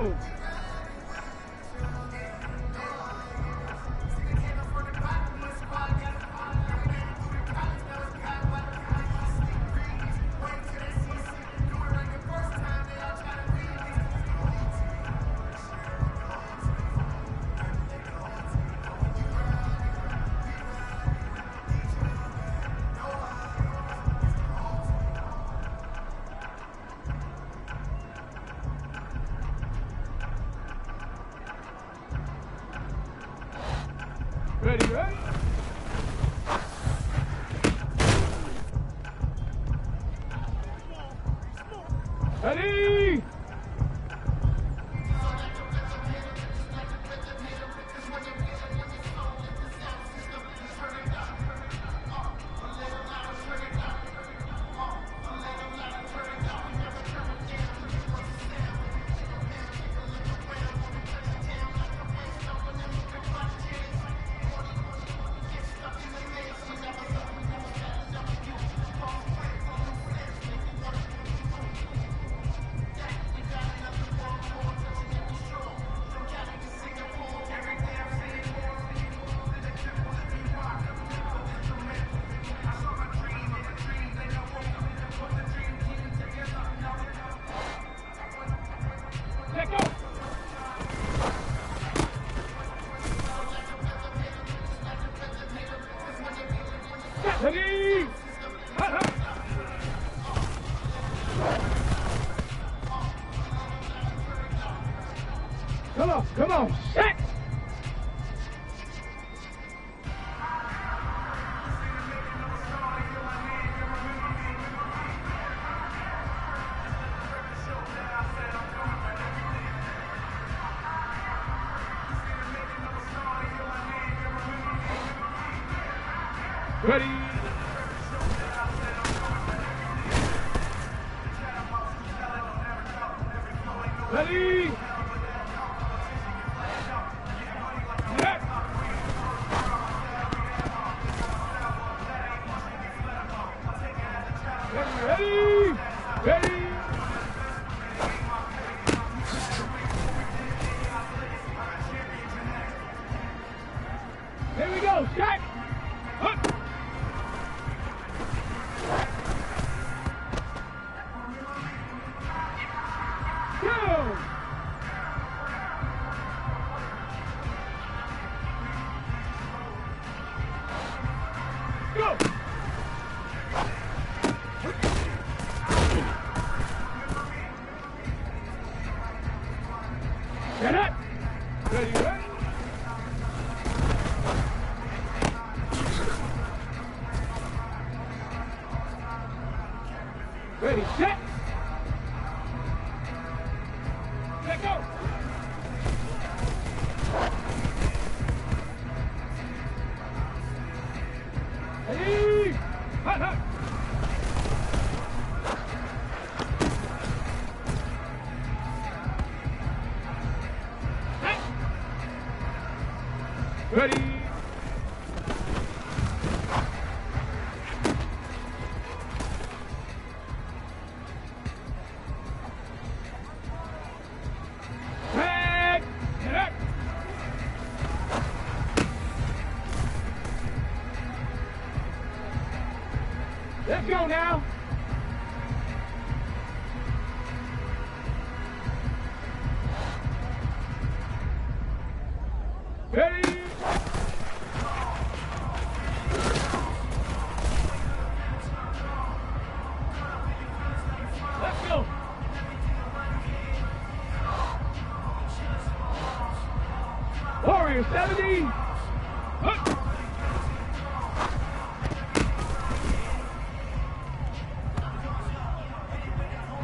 go! Ready, ready? Ready! Let go! Ready! Come on, set! Ready? Ready? Set! Ready? Ready? Here we go, set! Up! Go! Go! Get up! Ready, ready? Ready, set! Let go! Ready! Hot, hot! Ready? Head! Get up! Let's go now! Ready? Let's go! Warrior 70! Hup.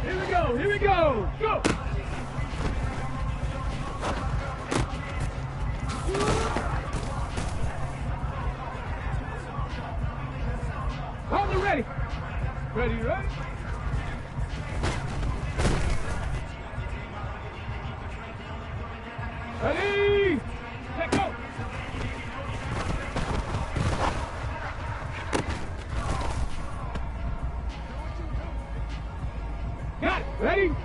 Here we go, here we go! Go! Hold it ready! Ready, ready? Ready! Let go! Got it! Ready?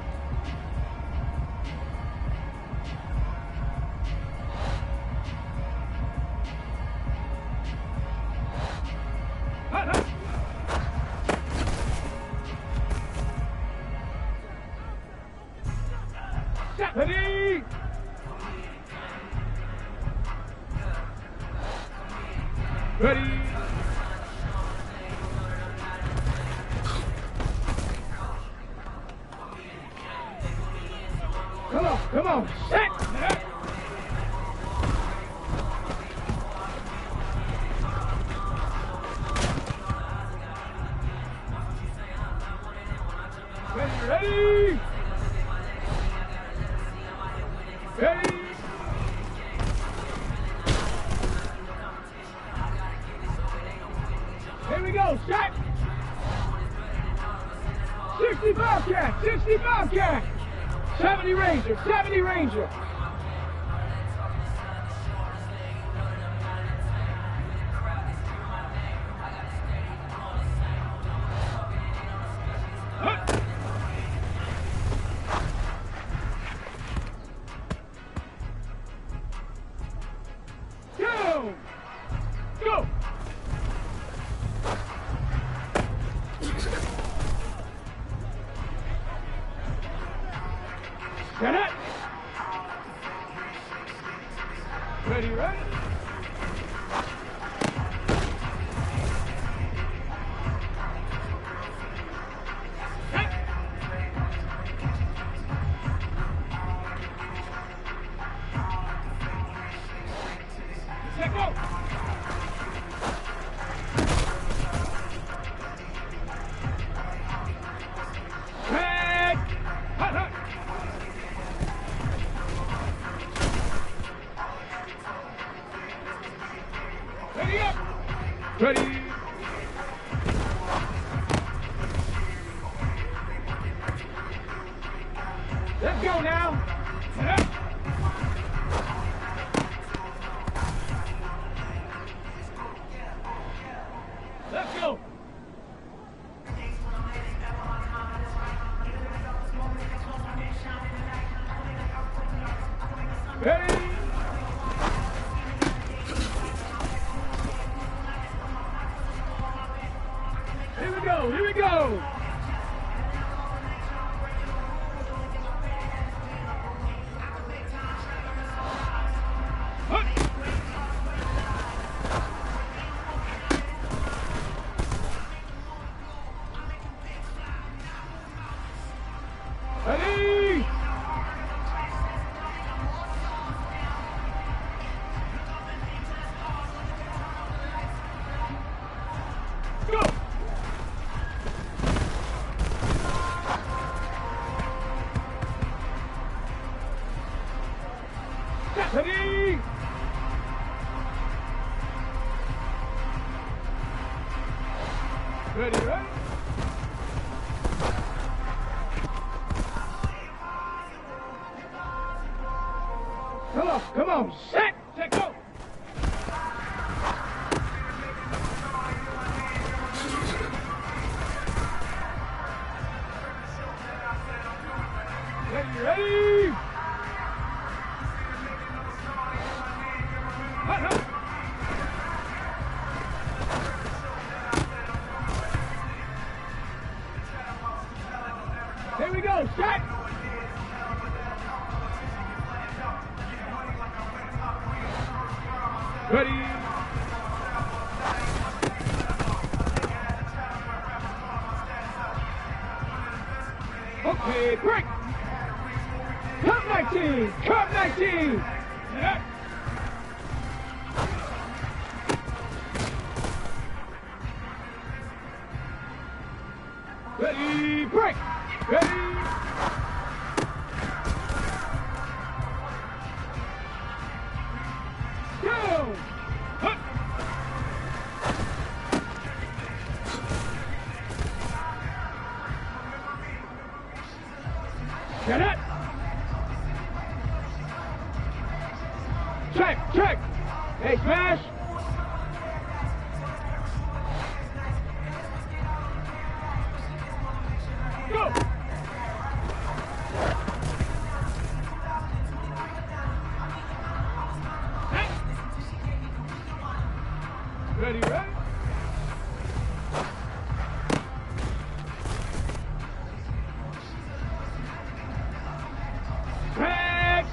Ready. Come on, set. Ready. Ready. Here we go, set. 65 cat, 65 cat. 70 Ranger, 70 Ranger. Go! Get it! Ready, ready? Set, go! Head! Hut, hut! Ready up! Ready! Let's go now! Set up! Let's go! Ready? Here we go, here we go! Hut. Ready? Go! Ready? Ready, ready? Come on, set, set, go! Ready, ready? Hut, hut. Here we go, set! Ready? Okay, break! Cup 19! Cup 19! Yeah. Ready, break! Ready! Go! Hut! Get it! Check, check! Hey, smash! Go! Hey. Ready, ready? Break!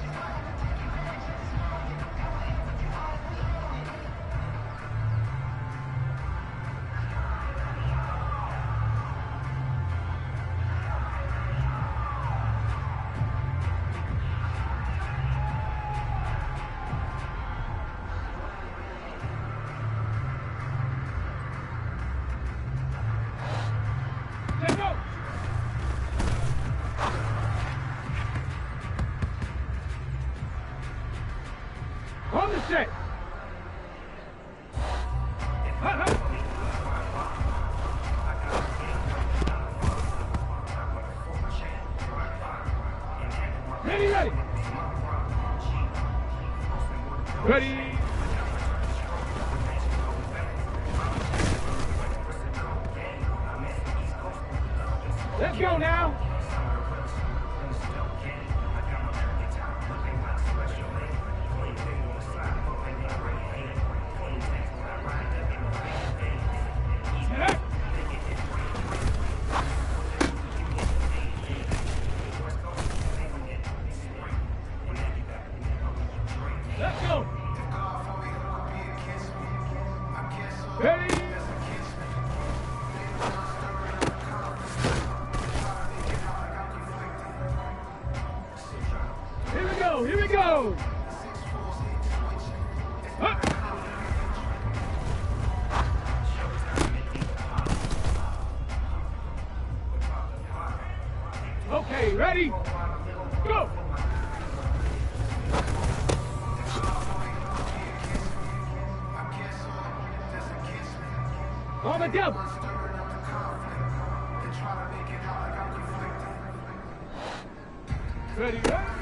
Let's go now. Let's go. Ready? Here we go, here we go. Huh. Okay, ready? Go. On the double. Ready, ready?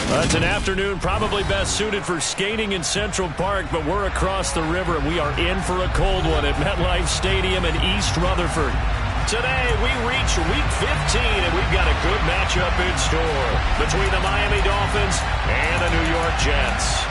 It's an afternoon probably best suited for skating in Central Park, but we're across the river and we are in for a cold one at MetLife Stadium in East Rutherford. Today we reach Week 15 and we've got a good matchup in store between the Miami Dolphins and the New York Jets.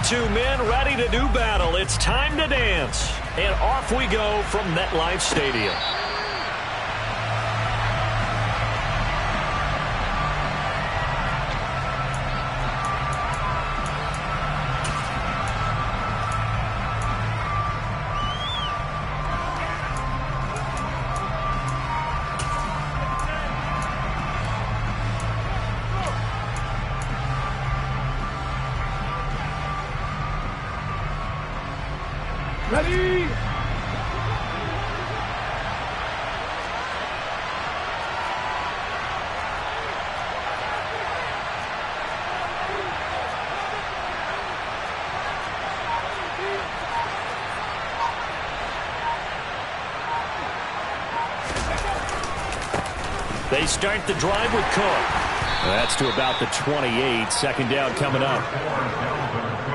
Two men ready to do battle. It's time to dance. And off we go from MetLife Stadium. Ready? They start the drive with Cook. That's to about the 28. Second down coming up.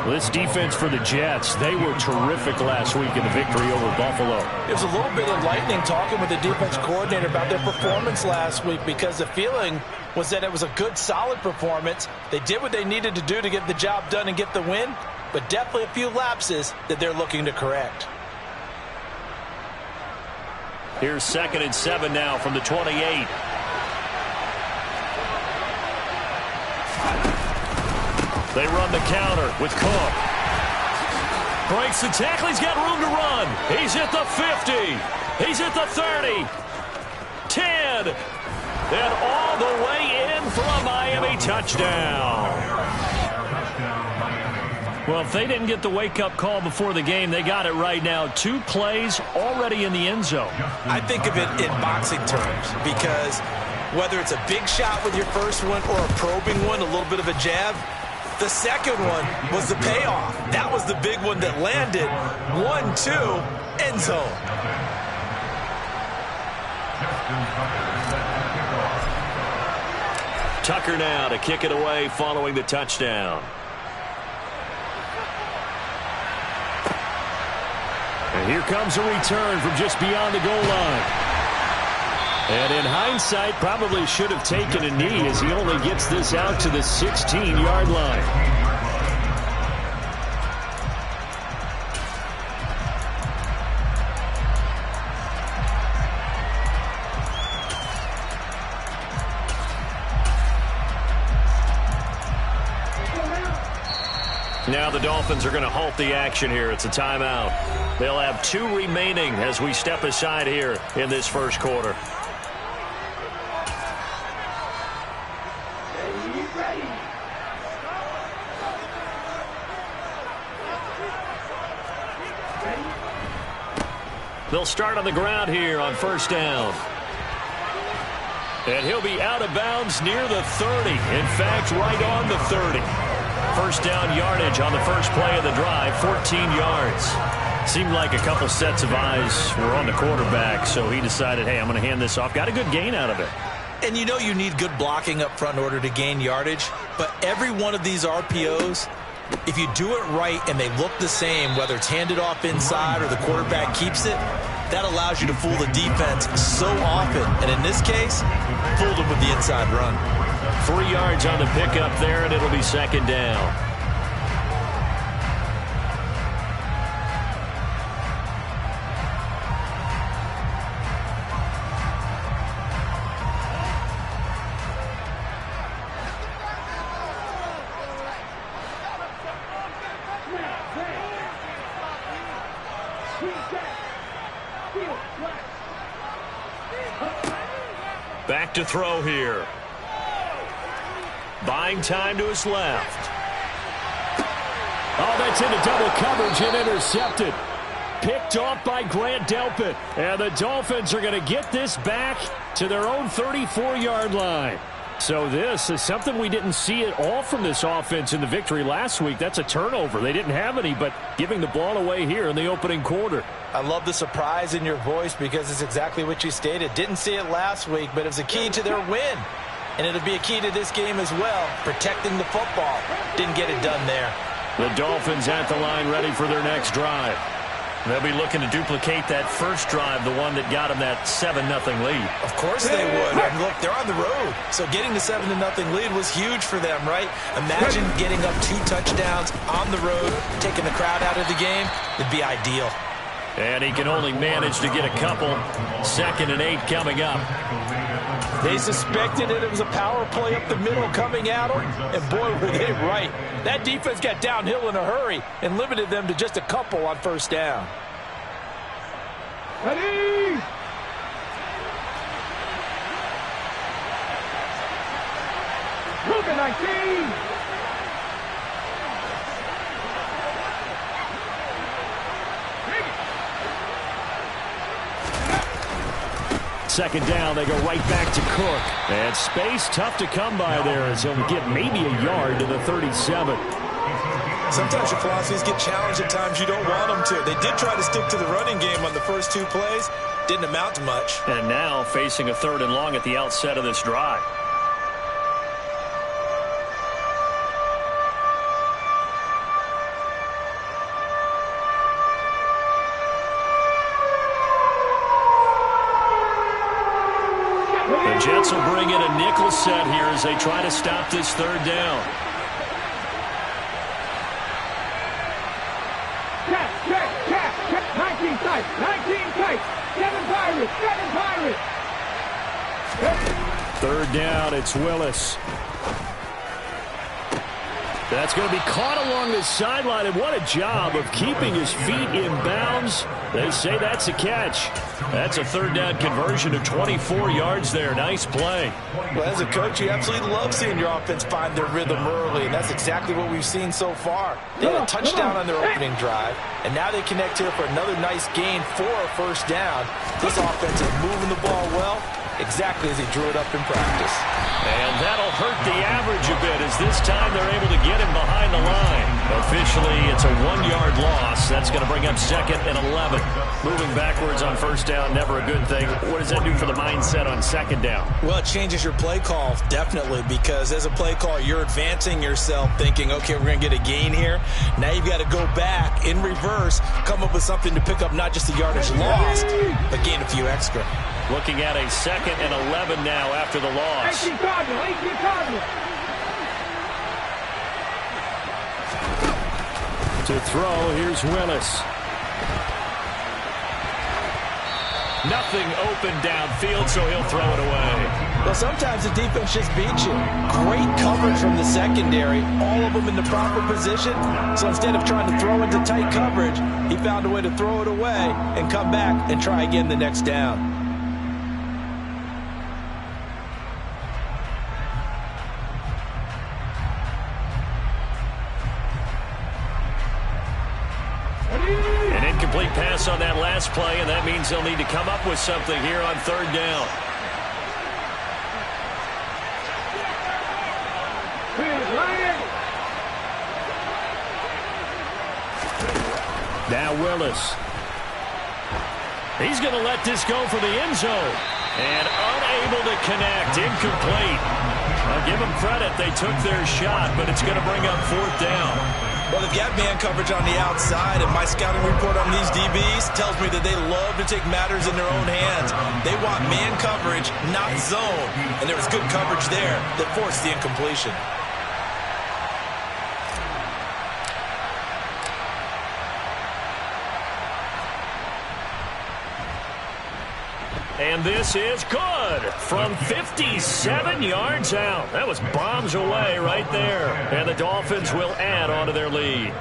This defense for the Jets, they were terrific last week in the victory over Buffalo. It was a little bit enlightening talking with the defense coordinator about their performance last week because the feeling was that it was a good, solid performance. They did what they needed to do to get the job done and get the win, but definitely a few lapses that they're looking to correct. Here's 2nd and 7 now from the 28. They run the counter with Cook. Breaks the tackle. He's got room to run. He's at the 50. He's at the 30. 10. And all the way in for a Miami touchdown. Well, if they didn't get the wake-up call before the game, they got it right now. 2 plays already in the end zone. I think of it in boxing terms because whether it's a big shot with your first one or a probing one, a little bit of a jab, the second one was the payoff. That was the big one that landed. 1-2, end zone. Tucker now to kick it away following the touchdown. And here comes a return from just beyond the goal line. And in hindsight, probably should have taken a knee as he only gets this out to the 16-yard line. Now the Dolphins are going to halt the action here. It's a timeout. They'll have 2 remaining as we step aside here in this first quarter. They'll start on the ground here on first down. And he'll be out of bounds near the 30. In fact, right on the 30. First down yardage on the first play of the drive, 14 yards. Seemed like a couple sets of eyes were on the quarterback, so he decided, hey, I'm going to hand this off. Got a good gain out of it. And you know you need good blocking up front in order to gain yardage, but every one of these RPOs, if you do it right and they look the same, whether it's handed off inside or the quarterback keeps it, that allows you to fool the defense so often. And in this case, fooled them with the inside run. 3 yards on the pickup there, and it'll be second down. Back to throw here. Buying time to his left. Oh, that's into double coverage and intercepted. Picked off by Grant Delpit. And the Dolphins are going to get this back to their own 34-yard line. So this is something we didn't see at all from this offense in the victory last week. That's a turnover. They didn't have any, but giving the ball away here in the opening quarter. I love the surprise in your voice because it's exactly what you stated. Didn't see it last week, but it was a key to their win. And it'll be a key to this game as well, protecting the football. Didn't get it done there. The Dolphins at the line ready for their next drive. They'll be looking to duplicate that first drive, the one that got them that 7-0 lead. Of course they would. I mean, look, they're on the road. So getting the 7-0 lead was huge for them, right? Imagine getting up 2 touchdowns on the road, taking the crowd out of the game. It'd be ideal. And he can only manage to get a couple. 2nd and 8 coming up. They suspected it was a power play up the middle coming at them, and boy, were they right. That defense got downhill in a hurry and limited them to just a couple on first down. Ready? Luka 19. Second down, they go right back to Cook. And space tough to come by there as he'll get maybe a yard to the 37. Sometimes your philosophies get challenged at times you don't want them to. They did try to stick to the running game on the first 2 plays. Didn't amount to much. And now facing a 3rd and long at the outset of this drive. Jets will bring in a nickel set here as they try to stop this 3rd down. Check. 19 tight. 19 tight. 7 Pirates. 7 Pirates. 3rd down, it's Willis. That's going to be caught along the sideline, and what a job of keeping his feet in bounds. They say that's a catch. That's a third down conversion of 24 yards there. Nice play. Well, as a coach, you absolutely love seeing your offense find their rhythm early, and that's exactly what we've seen so far. They had a touchdown on their opening drive, and now they connect here for another nice gain for a first down. This offense is moving the ball well, exactly as he drew it up in practice. And that'll hurt the average a bit, as this time they're able to get him behind the line. Officially, it's a 1-yard loss. That's going to bring up 2nd and 11. Moving backwards on first down, never a good thing. What does that do for the mindset on 2nd down? Well, it changes your play call, definitely, because as a play call, you're advancing yourself thinking, okay, we're going to get a gain here. Now you've got to go back in reverse, come up with something to pick up not just the yardage lost, but gain a few extra. Looking at a 2nd and 11 now after the loss. 18 Cardinal. To throw, here's Willis. Nothing open downfield, so he'll throw it away. Well, sometimes the defense just beats you. Great coverage from the secondary, all of them in the proper position. So instead of trying to throw into tight coverage, he found a way to throw it away and come back and try again the next down. An incomplete pass on that last play, and that means they'll need to come up with something here on 3rd down. Now Willis. He's going to let this go for the end zone. And unable to connect. Incomplete. I'll give them credit. They took their shot, but it's going to bring up 4th down. Well, they've got man coverage on the outside, and my scouting report on these DBs tells me that they love to take matters in their own hands. They want man coverage, not zone. And there was good coverage there that forced the incompletion. And this is good from 57 yards out. That was bombs away right there. And the Dolphins will add on to their lead.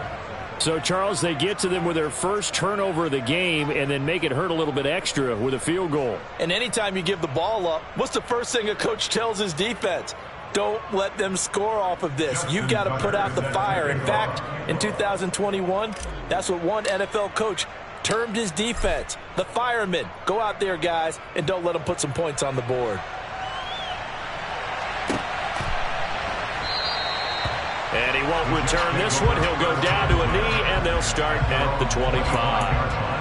So, Charles, they get to them with their first turnover of the game and then make it hurt a little bit extra with a field goal. And anytime you give the ball up, what's the first thing a coach tells his defense? Don't let them score off of this. You've got to put out the fire. In fact, in 2021, that's what one NFL coach termed his defense, the firemen. Go out there, guys, and don't let them put some points on the board. And he won't return this one. He'll go down to a knee, and they'll start at the 25.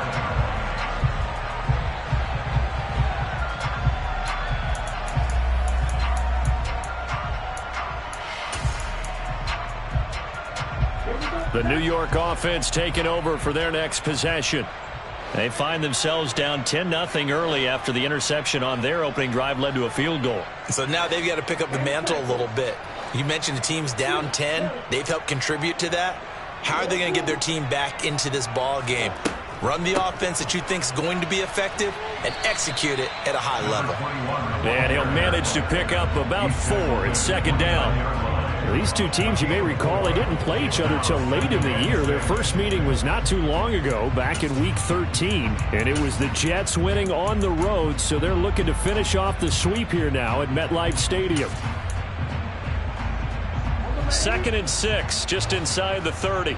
The New York offense taking over for their next possession. They find themselves down 10-0 early after the interception on their opening drive led to a field goal. So now they've got to pick up the mantle a little bit. You mentioned the team's down 10. They've helped contribute to that. How are they going to get their team back into this ball game? Run the offense that you think is going to be effective and execute it at a high level. And he'll manage to pick up about 4. It's 2nd down. These two teams, you may recall, they didn't play each other till late in the year. Their first meeting was not too long ago, back in Week 13. And it was the Jets winning on the road, so they're looking to finish off the sweep here now at MetLife Stadium. 2nd and 6, just inside the 30.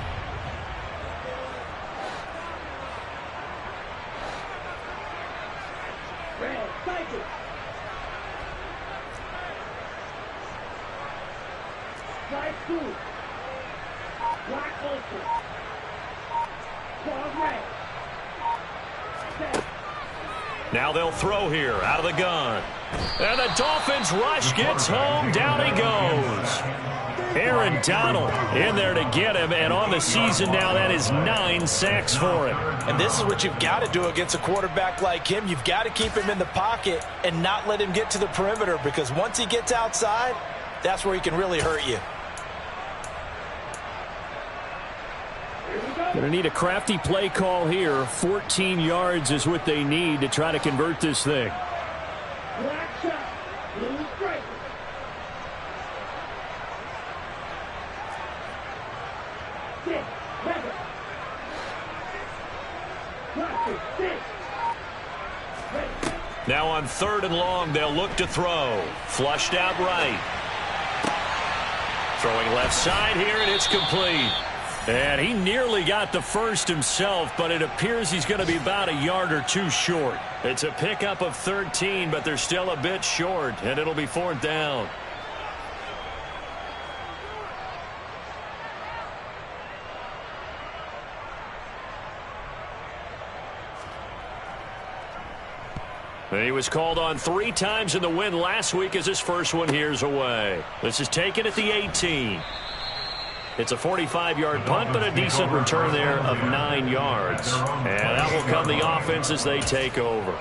Now they'll throw here out of the gun. And the Dolphins rush gets home. Down he goes. Aaron Donald in there to get him. And on the season now, that is 9 sacks for him. And this is what you've got to do against a quarterback like him. You've got to keep him in the pocket and not let him get to the perimeter, because once he gets outside, that's where he can really hurt you. Going to need a crafty play call here. 14 yards is what they need to try to convert this thing. Now on 3rd and long, they'll look to throw. Flushed out right. Throwing left side here, and it's complete. And he nearly got the first himself, but it appears he's going to be about a yard or two short. It's a pickup of 13, but they're still a bit short, and it'll be 4th down. He was called on 3 times in the win last week as his first one here's away. This is taken at the 18. It's a 45-yard punt, but a decent return there of 9 yards. And that will come the offense as they take over.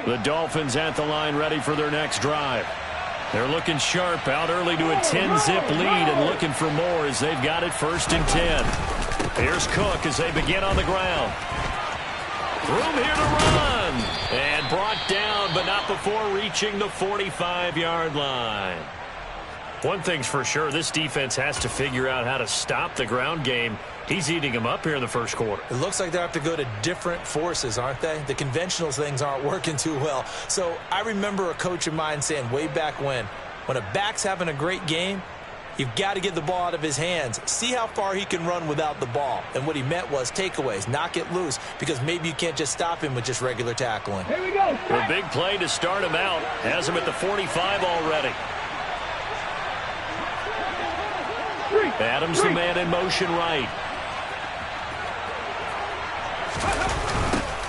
The Dolphins at the line ready for their next drive. They're looking sharp, out early to a 10-zip lead and looking for more as they've got it 1st and 10. Here's Cook as they begin on the ground. Room here to run. And brought down, but not before reaching the 45-yard line. One thing's for sure, this defense has to figure out how to stop the ground game. He's eating them up here in the first quarter. It looks like they have to go to different forces, aren't they? The conventional things aren't working too well. So I remember a coach of mine saying way back when a back's having a great game, you've got to get the ball out of his hands. See how far he can run without the ball. And what he meant was takeaways, knock it loose, because maybe you can't just stop him with just regular tackling. Here we go. A big play to start him out. Has him at the 45 already. Adams the man in motion right.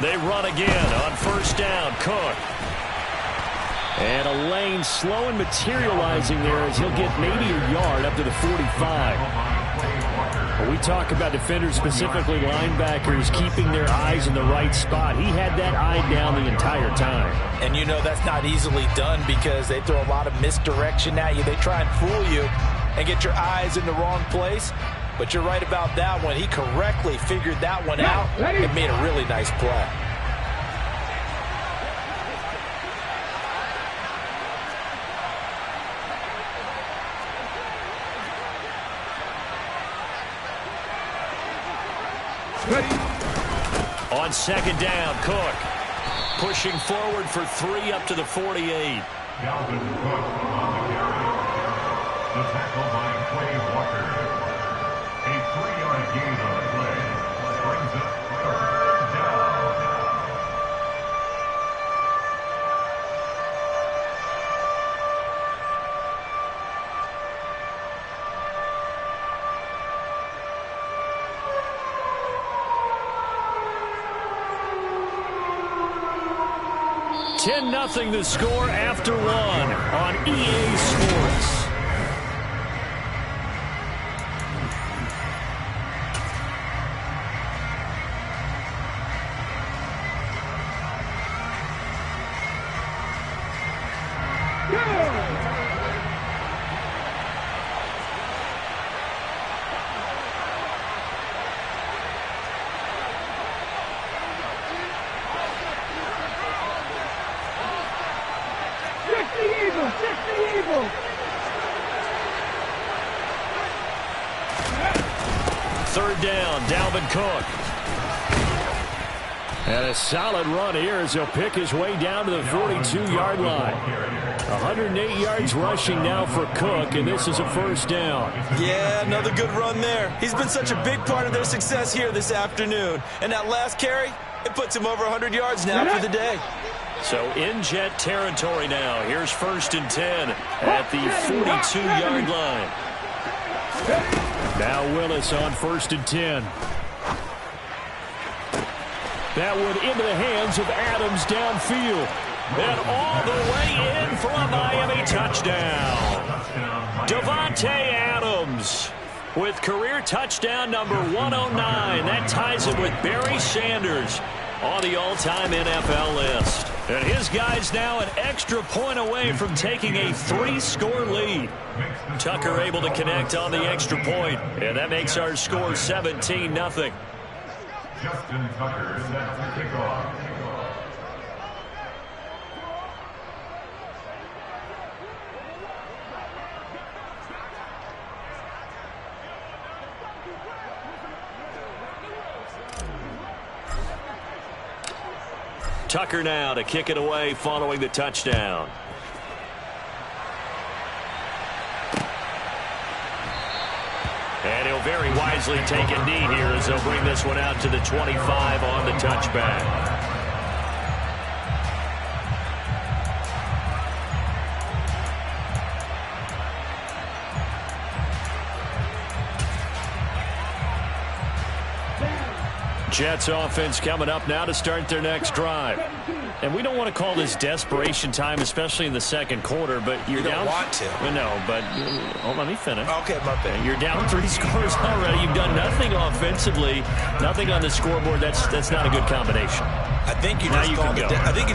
They run again on 1st down. Cook. And a lane slow and materializing there as he'll get maybe a yard up to the 45. When we talk about defenders, specifically linebackers, keeping their eyes in the right spot. He had that eye down the entire time. And you know that's not easily done because they throw a lot of misdirection at you. They try and fool you and get your eyes in the wrong place. But you're right about that one. He correctly figured that one out and made a really nice play. On 2nd down, Cook pushing forward for 3 up to the 48. Calvin Cook on the carry. The tackle by Quay Walker. A 3-yard gain on the play brings up 3rd down. Nothing the score after 1 on EA Sports. Cook. And a solid run here as he'll pick his way down to the 42-yard line. 108 yards rushing now for Cook, and this is a 1st down. Yeah, another good run there. He's been such a big part of their success here this afternoon. And that last carry, it puts him over 100 yards now for the day. So in jet territory now. Here's 1st and 10 at the 42-yard line. Now Willis on 1st and 10. That one into the hands of Adams downfield. And all the way in for a Miami touchdown. Davante Adams with career touchdown number 109. That ties him with Barry Sanders on the all-time NFL list. And his guy's now an extra point away from taking a 3-score lead. Tucker able to connect on the extra point, and that makes our score 17-0. Justin Tucker set to kick off. Tucker now to kick it away following the touchdown. And he'll very wisely take a knee here as they'll bring this one out to the 25 on the touchback. Jets offense coming up now to start their next drive. And we don't want to call this desperation time, especially in the second quarter, but you're down. You don't want to. No, but let me finish. Okay, my bad. You're down 3 scores already. You've done nothing offensively, nothing on the scoreboard. That's not a good combination. I think you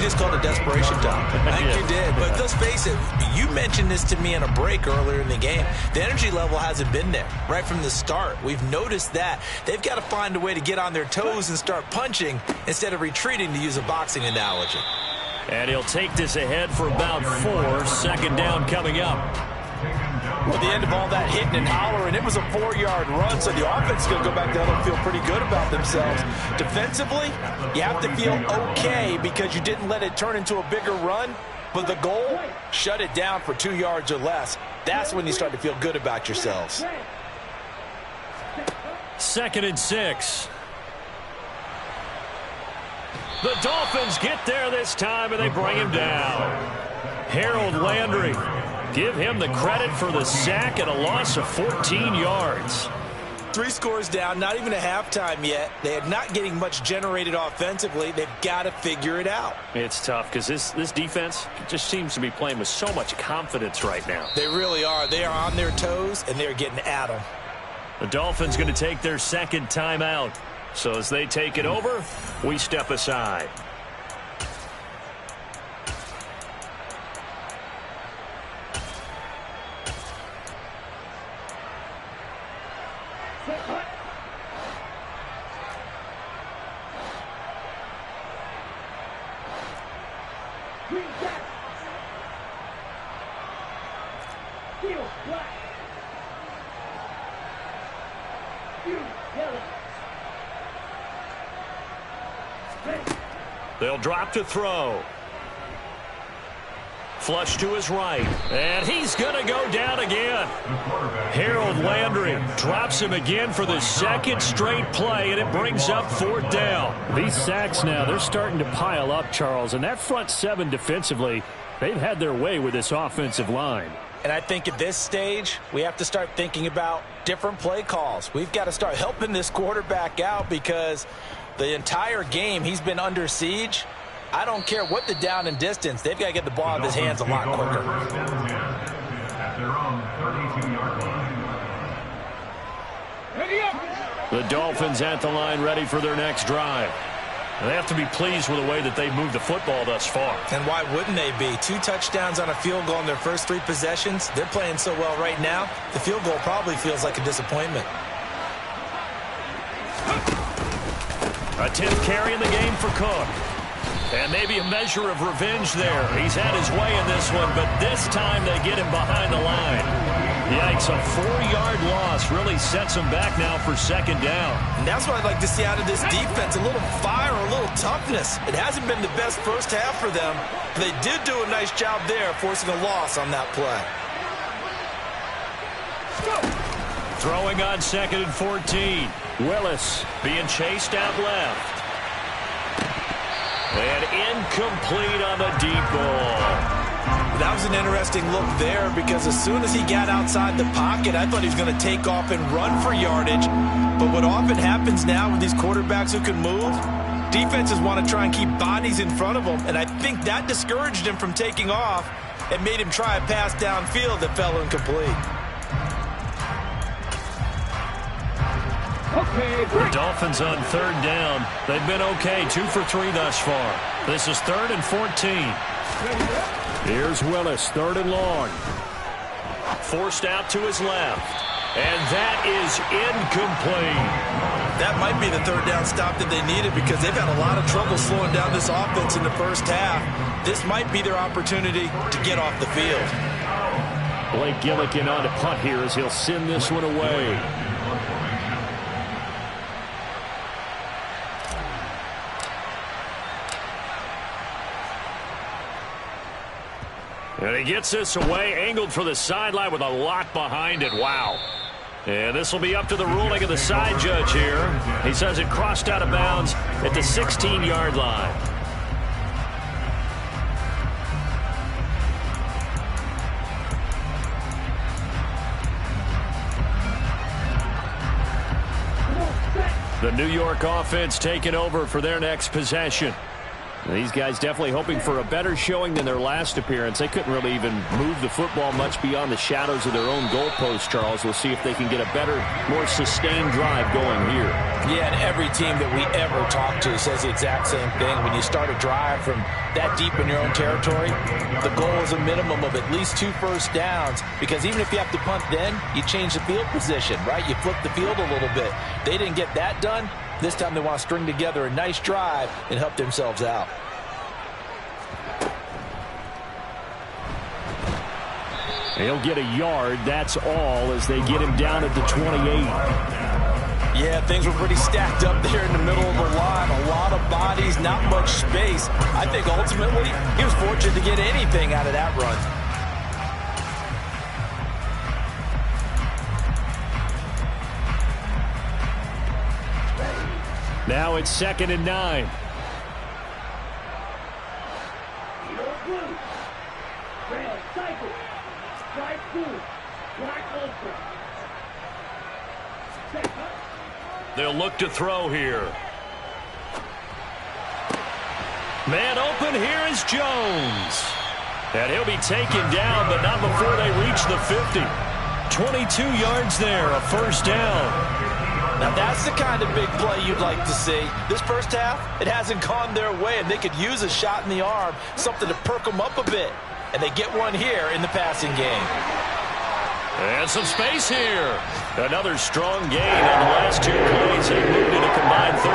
just called it desperation time. I think you did. But let's face it, you mentioned this to me in a break earlier in the game. The energy level hasn't been there right from the start. We've noticed that. They've got to find a way to get on their toes and start punching instead of retreating, to use a boxing analogy. And he'll take this ahead for about 4. Second down coming up. Well, at the end of all that hitting and hollering, it was a 4-yard run, so the offense is going to go back down and feel pretty good about themselves. Defensively, you have to feel okay because you didn't let it turn into a bigger run, but the goal, shut it down for 2 yards or less. That's when you start to feel good about yourselves. 2nd and 6. The Dolphins get there this time, and they bring him down. Harold Landry. Give him the credit for the sack and a loss of 14 yards. 3 scores down, not even a halftime yet. They are not getting much generated offensively. They've got to figure it out. It's tough because this defense just seems to be playing with so much confidence right now. They really are. They are on their toes, and they're getting at them. The Dolphins going to take their second timeout. So as they take it over, we step aside. They'll drop to throw. Flush to his right. And he's going to go down again. Harold Landry drops him again for the second straight play, and it brings up 4th down. These sacks now, they're starting to pile up, Charles. And that front 7 defensively, they've had their way with this offensive line. And I think at this stage, we have to start thinking about different play calls. We've got to start helping this quarterback out because the entire game he's been under siege. I don't care what the down and distance. They've got to get the ball out of his hands a lot quicker. At their own 32-yard line. The Dolphins at the line ready for their next drive. They have to be pleased with the way that they've moved the football thus far. And why wouldn't they be? 2 touchdowns on a field goal in their first 3 possessions. They're playing so well right now, the field goal probably feels like a disappointment. A 10th carry in the game for Cook. And maybe a measure of revenge there. He's had his way in this one, but this time they get him behind the line. Yikes, a 4-yard loss really sets him back now for second down. And that's what I'd like to see out of this defense, a little fire, a little toughness. It hasn't been the best first half for them, but they did do a nice job there forcing a loss on that play. Throwing on 2nd and 14. Willis being chased out left. And incomplete on the deep ball. That was an interesting look there because as soon as he got outside the pocket, I thought he was going to take off and run for yardage. But what often happens now with these quarterbacks who can move, defenses want to try and keep bodies in front of them. And I think that discouraged him from taking off and made him try a pass downfield that fell incomplete. The Dolphins on 3rd down. They've been okay, 2 for 3 thus far. This is 3rd and 14. Here's Willis, 3rd and long. Forced out to his left. And that is incomplete. That might be the 3rd down stop that they needed because they've had a lot of trouble slowing down this offense in the first half. This might be their opportunity to get off the field. Blake Gillikin on to punt here as he'll send this one away. And he gets this away, angled for the sideline with a lot behind it. Wow. And this will be up to the ruling of the side judge here. He says it crossed out of bounds at the 16-yard line. The New York offense taking over for their next possession. These guys definitely hoping for a better showing than their last appearance. They couldn't really even move the football much beyond the shadows of their own goalpost, Charles. We'll see if they can get a better, more sustained drive going here. Yeah, and every team that we ever talk to says the exact same thing. When you start a drive from that deep in your own territory, the goal is a minimum of at least 2 first downs, because even if you have to punt then, you change the field position, right? You flip the field a little bit. They didn't get that done. This time they want to string together a nice drive and help themselves out. He'll get a yard, that's all, as they get him down at the 28. Yeah, things were pretty stacked up there in the middle of the line. A lot of bodies, not much space. I think ultimately he was fortunate to get anything out of that run. Now it's 2nd and 9. They'll look to throw here. Man open, here is Jones. And he'll be taken down, but not before they reach the 50. 22 yards there, a first down. Now that's the kind of big play you'd like to see. This first half, it hasn't gone their way, and they could use a shot in the arm, something to perk them up a bit. And they get one here in the passing game. And some space here. Another strong gain on the last 2 plays. They moved it a combined 33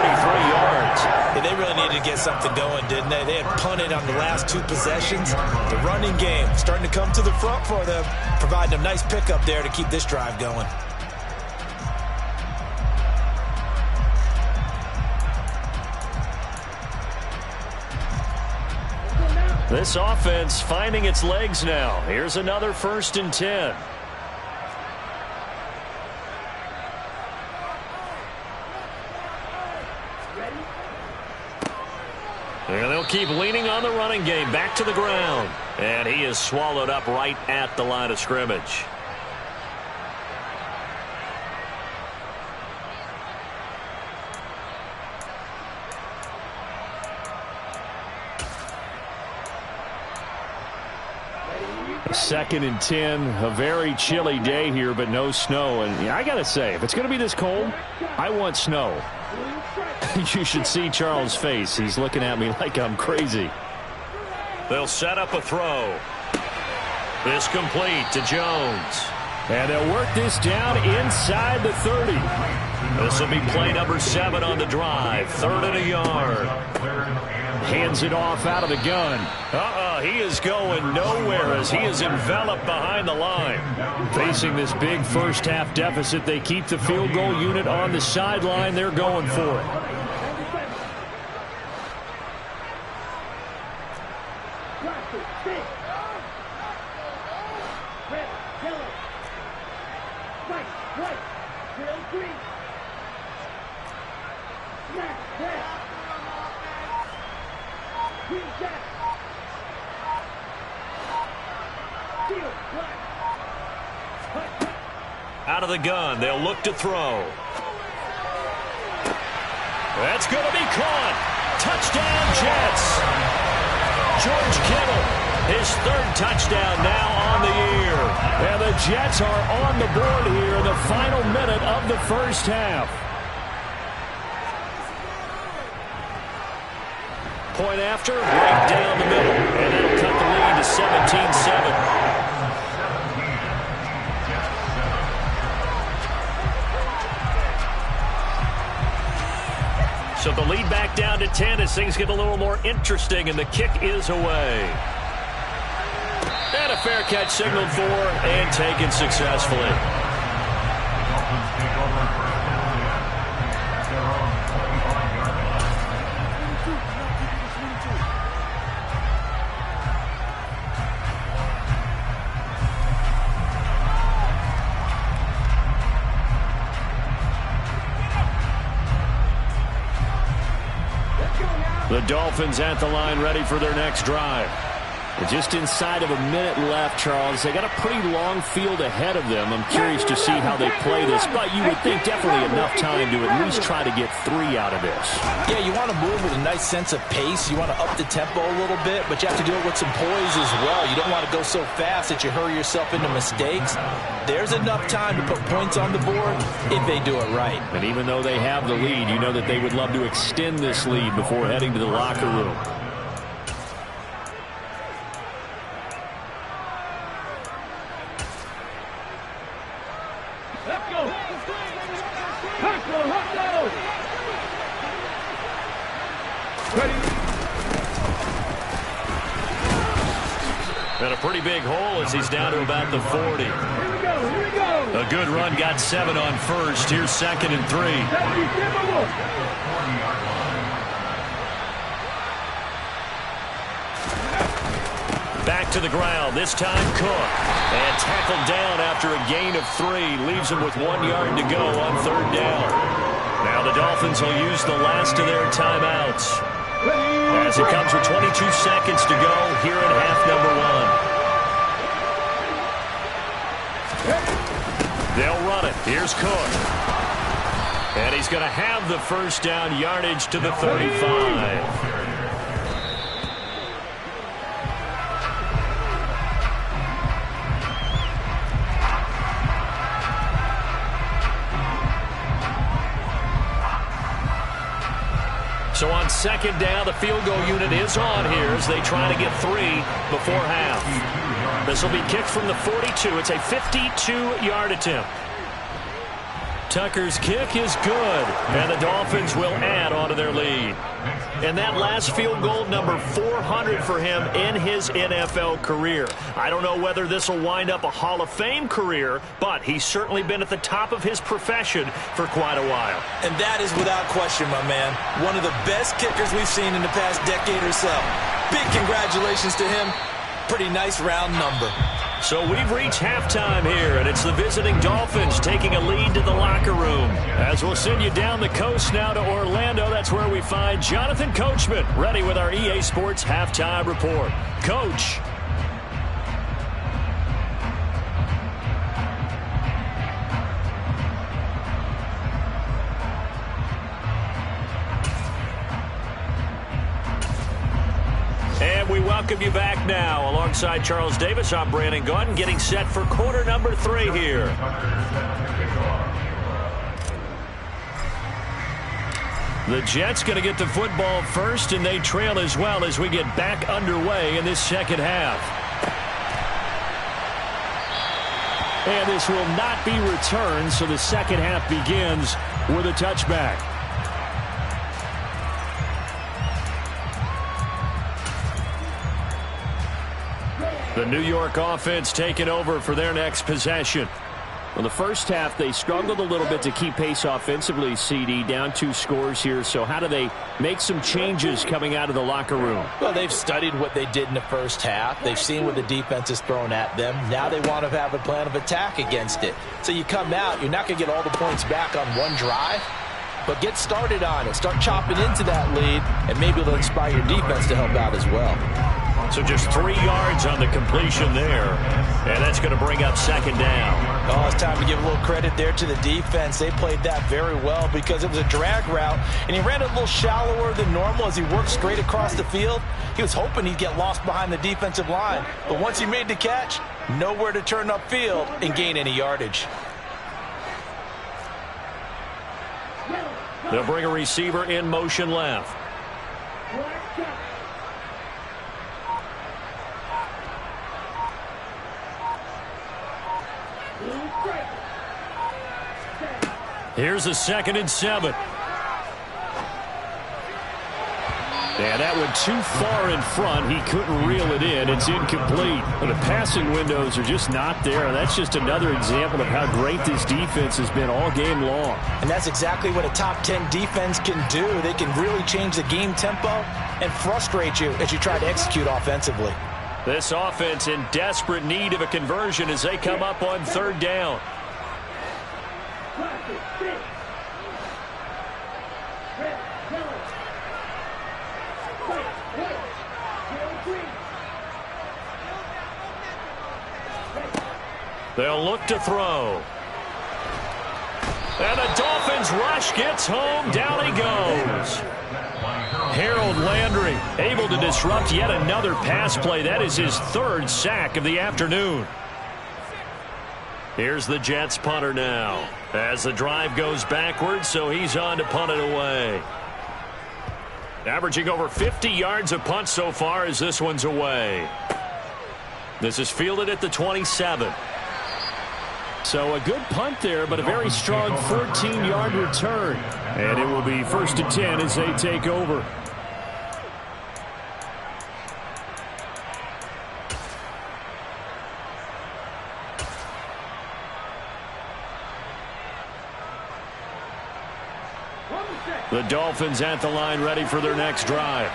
yards. Yeah, they really needed to get something going, didn't they? They had punted on the last 2 possessions. The running game starting to come to the front for them, providing a nice pickup there to keep this drive going. This offense finding its legs now. Here's another 1st and 10. And they'll keep leaning on the running game. Back to the ground. And he is swallowed up right at the line of scrimmage. Second and 10, a very chilly day here, but no snow. And I got to say, if it's going to be this cold, I want snow. You should see Charles' face. He's looking at me like I'm crazy. They'll set up a throw. This complete to Jones. And they'll work this down inside the 30. This will be play number 7 on the drive. 3rd and a yard. Hands it off out of the gun. He is going nowhere as he is enveloped behind the line. Facing this big first half deficit, they keep the field goal unit on the sideline. They're going for it. Out of the gun, they'll look to throw. That's going to be caught. Touchdown, Jets. George Kittle, his 3rd touchdown now on the year. And the Jets are on the board here in the final minute of the first half. Point after, right down the middle. And that'll cut the lead to 17-7. So the lead back down to 10 as things get a little more interesting, and the kick is away. And a fair catch signaled for and taken successfully. Dolphins at the line, ready for their next drive. Just inside of a minute left, Charles. They got a pretty long field ahead of them. I'm curious to see how they play this, but you would think definitely enough time to at least try to get 3 out of this. Yeah, you want to move with a nice sense of pace. You want to up the tempo a little bit, but you have to do it with some poise as well. You don't want to go so fast that you hurry yourself into mistakes. There's enough time to put points on the board if they do it right. And even though they have the lead, you know that they would love to extend this lead before heading to the locker room. And a pretty big hole as he's down to about the 40. Here we go. A good run, got 7 on first. Here's 2nd and 3. Back to the ground, this time Cook. And tackled down after a gain of 3. Leaves him with 1 yard to go on 3rd down. Now the Dolphins will use the last of their timeouts, as it comes with 22 seconds to go here in half number 1. They'll run it. Here's Cook. And he's going to have the first down, yardage to the 35. So on 2nd down, the field goal unit is on here as they try to get 3 before half. This will be kicked from the 42. It's a 52-yard attempt. Tucker's kick is good, and the Dolphins will add on to their lead. And that last field goal, number 400 for him in his NFL career. I don't know whether this will wind up a Hall of Fame career, but he's certainly been at the top of his profession for quite a while. And that is without question, my man. One of the best kickers we've seen in the past decade or so. Big congratulations to him. Pretty nice round number. So we've reached halftime here, and it's the visiting Dolphins taking a lead to the locker room. As we'll send you down the coast now to Orlando, that's where we find Jonathan Coachman, ready with our EA Sports Halftime Report. Coach. And we welcome you back now. Alongside Charles Davis, I'm Brandon Gaudin, getting set for quarter number 3 here. The Jets going to get the football first, and they trail as well as we get back underway in this second half. And this will not be returned, so the second half begins with a touchback. The New York offense taking over for their next possession. Well, the first half, they struggled a little bit to keep pace offensively, CD, down 2 scores here. So how do they make some changes coming out of the locker room? Well, they've studied what they did in the first half. They've seen what the defense is throwing at them. Now they want to have a plan of attack against it. So you come out, you're not going to get all the points back on one drive, but get started on it. Start chopping into that lead, and maybe it'll inspire your defense to help out as well. So just 3 yards on the completion there. And that's going to bring up 2nd down. Oh, it's time to give a little credit there to the defense. They played that very well because it was a drag route, and he ran it a little shallower than normal as he worked straight across the field. He was hoping he'd get lost behind the defensive line. But once he made the catch, nowhere to turn upfield and gain any yardage. They'll bring a receiver in motion left. Here's a 2nd and 7. And that went too far in front. He couldn't reel it in. It's incomplete. But the passing windows are just not there. That's just another example of how great this defense has been all game long. And that's exactly what a top 10 defense can do. They can really change the game tempo and frustrate you as you try to execute offensively. This offense in desperate need of a conversion as they come up on 3rd down. They'll look to throw. And the Dolphins rush gets home. Down he goes. Harold Landry able to disrupt yet another pass play. That is his third sack of the afternoon. Here's the Jets punter now. As the drive goes backwards, so he's on to punt it away. Averaging over 50 yards a punt so far as this one's away. This is fielded at the 27. So a good punt there, but a very strong 14-yard return. And it will be 1st and 10 as they take over. The Dolphins at the line ready for their next drive.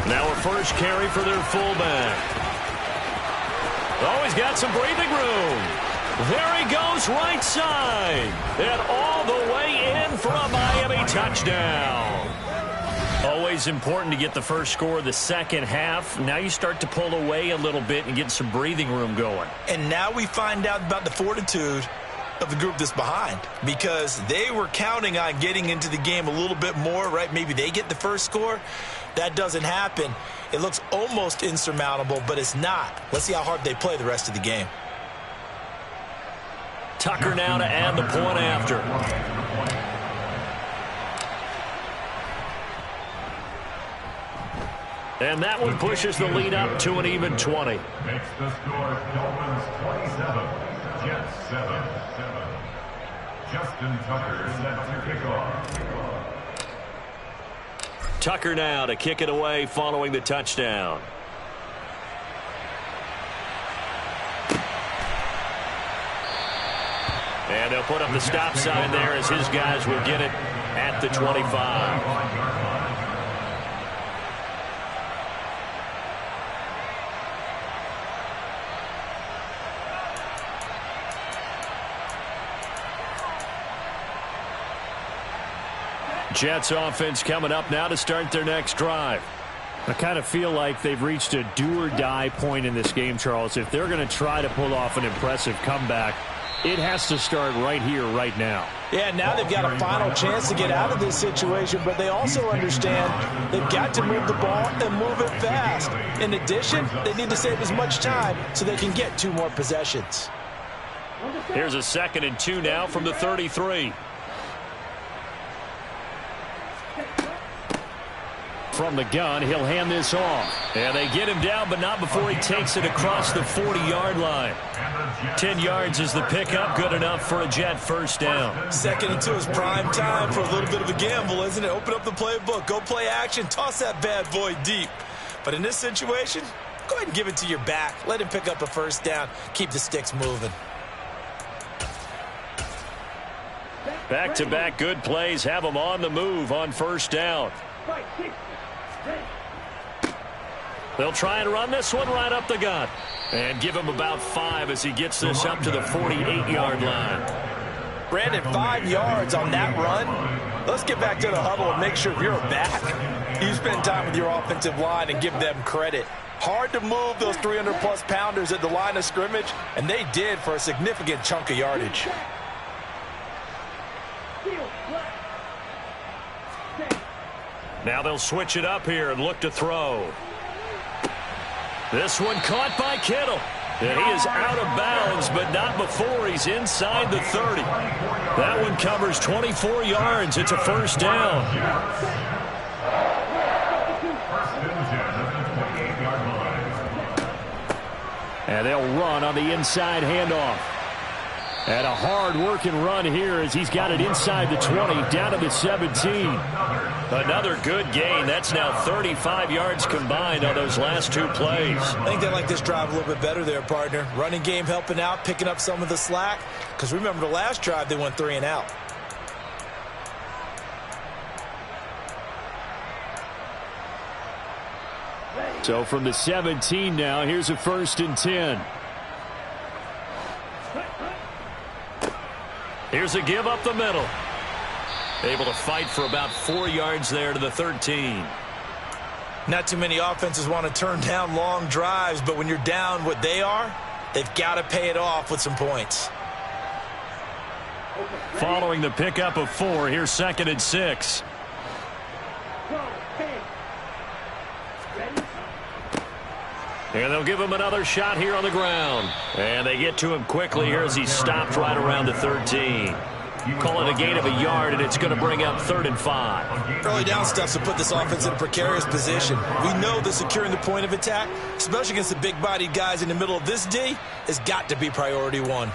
Now a first carry for their fullback. Oh, he's got some breathing room. There he goes, right side. And all the way in for a Miami touchdown. Always important to get the first score of the second half. Now you start to pull away a little bit and get some breathing room going. And now we find out about the fortitude of the group that's behind, because they were counting on getting into the game a little bit more, right? Maybe they get the first score. That doesn't happen. It looks almost insurmountable, but it's not. Let's see how hard they play the rest of the game. Tucker now to add the point after. And that one pushes the lead up to an even 20. Makes the score Dolphins 27, Jets 7. Justin Tucker set to kick off. Tucker now to kick it away following the touchdown. And they'll put up the stop sign there as his guys will get it at the 25. Jets offense coming up now to start their next drive. I kind of feel like they've reached a do-or-die point in this game, Charles. If they're going to try to pull off an impressive comeback, it has to start right here, right now. Yeah, now they've got a final chance to get out of this situation, but they also understand they've got to move the ball and move it fast. In addition, they need to save as much time so they can get 2 more possessions. Here's a 2nd and 2 now from the 33. From the gun, he'll hand this off. And they get him down, but not before he takes it across the 40-yard line. 10 yards is the pickup, good enough for a Jet first down. 2nd and 2 is prime time for a little bit of a gamble, isn't it? Open up the playbook, go play action, toss that bad boy deep. But in this situation, go ahead and give it to your back. Let him pick up a first down. Keep the sticks moving. Back-to-back good plays have him on the move on first down. They'll try and run this one right up the gut. And give him about 5 as he gets this up to the 48-yard line. Brandon, 5 yards on that run. Let's get back to the huddle and make sure if you're back, you spend time with your offensive line and give them credit. Hard to move those 300-plus pounders at the line of scrimmage, and they did for a significant chunk of yardage. Now they'll switch it up here and look to throw. This one caught by Kittle. And he is out of bounds, but not before he's inside the 30. That one covers 24 yards. It's a first down. And they'll run on the inside handoff. And a hard-working run here as he's got it inside the 20, down to the 17. Another good gain. That's now 35 yards combined on those last 2 plays. I think they like this drive a little bit better there, partner. Running game helping out, picking up some of the slack. Because remember the last drive, they went 3 and out. So from the 17 now, here's a 1st and 10. Here's a give up the middle. Able to fight for about 4 yards there to the 13. Not too many offenses want to turn down long drives, but when you're down what they are, they've got to pay it off with some points. Following the pickup of 4, here's 2nd and 6. And they'll give him another shot here on the ground. And they get to him quickly here as he's stopped right around the 13. Call it a gain of a yard, and it's going to bring up 3rd and 5. Early down stuff to put this offense in a precarious position. We know that securing the point of attack, especially against the big-bodied guys in the middle of this D, has got to be priority 1.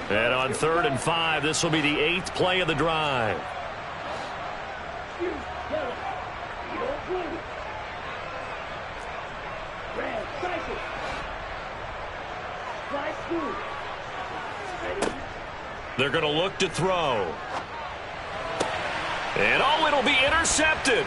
And on 3rd and 5, this will be the 8th play of the drive. They're going to look to throw. And oh, it'll be intercepted.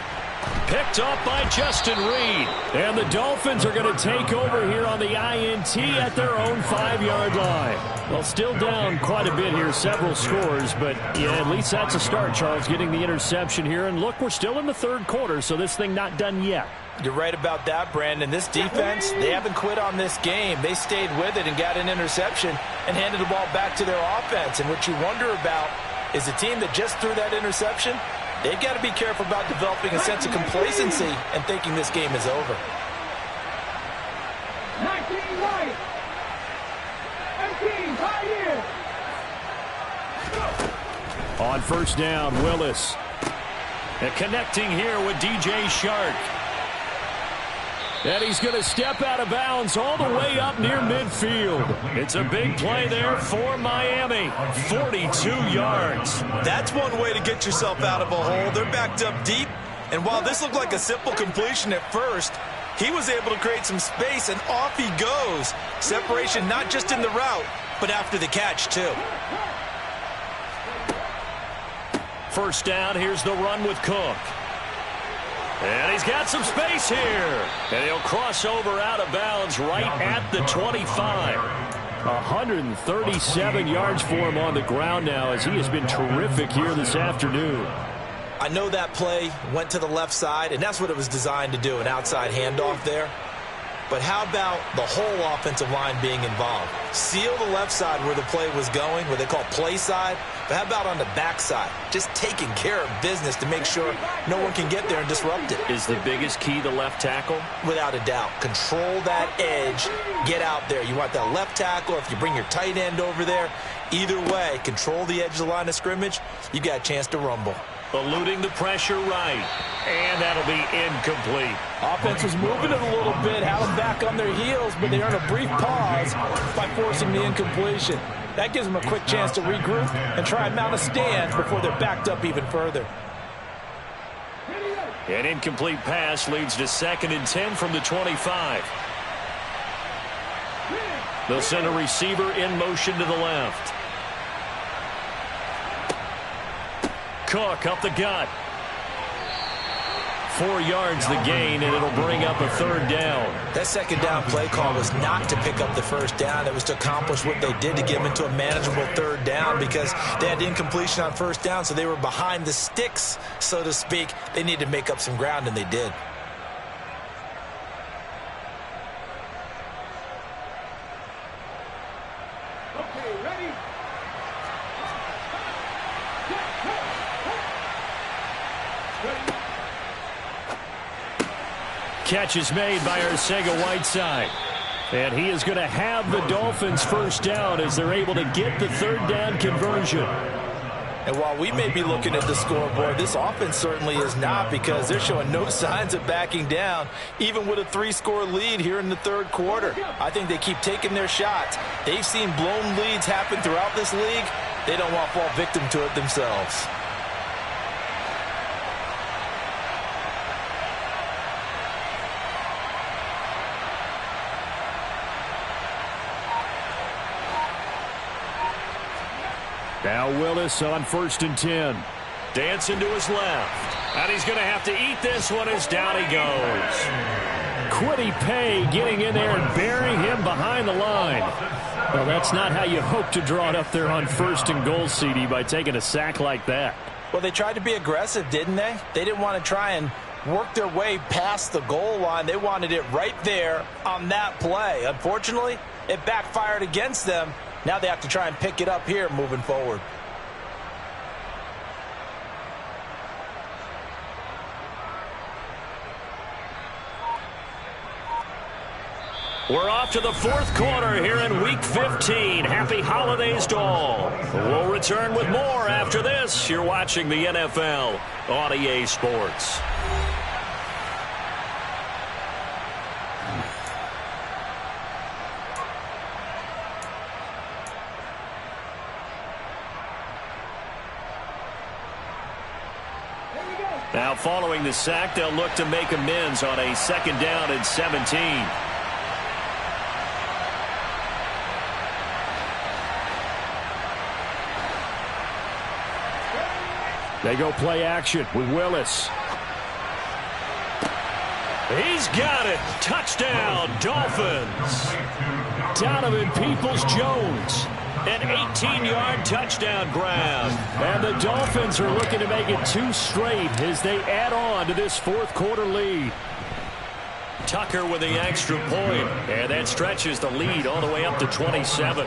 Picked up by Justin Reed. And the Dolphins are going to take over here on the INT at their own 5-yard line. Well, still down quite a bit here, several scores, but yeah, at least that's a start, Charles, getting the interception here. And look, we're still in the 3rd quarter, so this thing not done yet. You're right about that, Brandon. This defense, they haven't quit on this game. They stayed with it and got an interception and handed the ball back to their offense. And what you wonder about is a team that just threw that interception, they've got to be careful about developing a sense of complacency and thinking this game is over. 19 right. 18 right here. On 1st down, Willis. And connecting here with DJ Shark. And he's going to step out of bounds all the way up near midfield. It's a big play there for Miami. 42 yards. That's one way to get yourself out of a hole. They're backed up deep. And while this looked like a simple completion at first, he was able to create some space, and off he goes. Separation not just in the route, but after the catch, too. 1st down, here's the run with Cook. And he's got some space here. And he'll cross over out of bounds right at the 25. 137 yards for him on the ground now as he has been terrific here this afternoon. I know that play went to the left side, and that's what it was designed to do, an outside handoff there. But how about the whole offensive line being involved? Seal the left side where the play was going, what they call play side. But how about on the back side? Just taking care of business to make sure no one can get there and disrupt it. Is the biggest key the left tackle? Without a doubt. Control that edge. Get out there. You want that left tackle, if you bring your tight end over there. Either way, control the edge of the line of scrimmage. You got a chance to rumble. Eluding the pressure right. And that'll be incomplete. Offense was moving it a little bit, had them back on their heels, but they earned a brief pause by forcing the incompletion. That gives them a quick chance to regroup and try and mount a stand before they're backed up even further. An incomplete pass leads to 2nd and 10 from the 25. They'll send a receiver in motion to the left. Cook up the gut. 4 yards the gain, and it'll bring up a 3rd down. That 2nd down play call was not to pick up the 1st down. It was to accomplish what they did to get them into a manageable 3rd down because they had incompletion on 1st down, so they were behind the sticks, so to speak. They needed to make up some ground, and they did. Okay, ready? Catch is made by Arcega-Whiteside. And he is going to have the Dolphins 1st down as they're able to get the 3rd down conversion. And while we may be looking at the scoreboard, this offense certainly is not because they're showing no signs of backing down, even with a 3-score lead here in the 3rd quarter. I think they keep taking their shots. They've seen blown leads happen throughout this league. They don't want to fall victim to it themselves. Now Willis on 1st and 10. Dancing to his left. And he's going to have to eat this one as down he goes. Quiddy Pay getting in there and burying him behind the line. Well, that's not how you hope to draw it up there on 1st and goal, CD, by taking a sack like that. Well, they tried to be aggressive, didn't they? They didn't want to try and work their way past the goal line. They wanted it right there on that play. Unfortunately, it backfired against them. Now they have to try and pick it up here moving forward. We're off to the 4th quarter here in Week 15. Happy holidays to all. We'll return with more after this. You're watching the NFL on EA Sports. Now following the sack, they'll look to make amends on a 2nd down and 17. They go play action with Willis. He's got it. Touchdown, Dolphins. Donovan Peoples-Jones. An 18-yard touchdown grab. And the Dolphins are looking to make it 2 straight as they add on to this 4th quarter lead. Tucker with the extra point. And that stretches the lead all the way up to 27.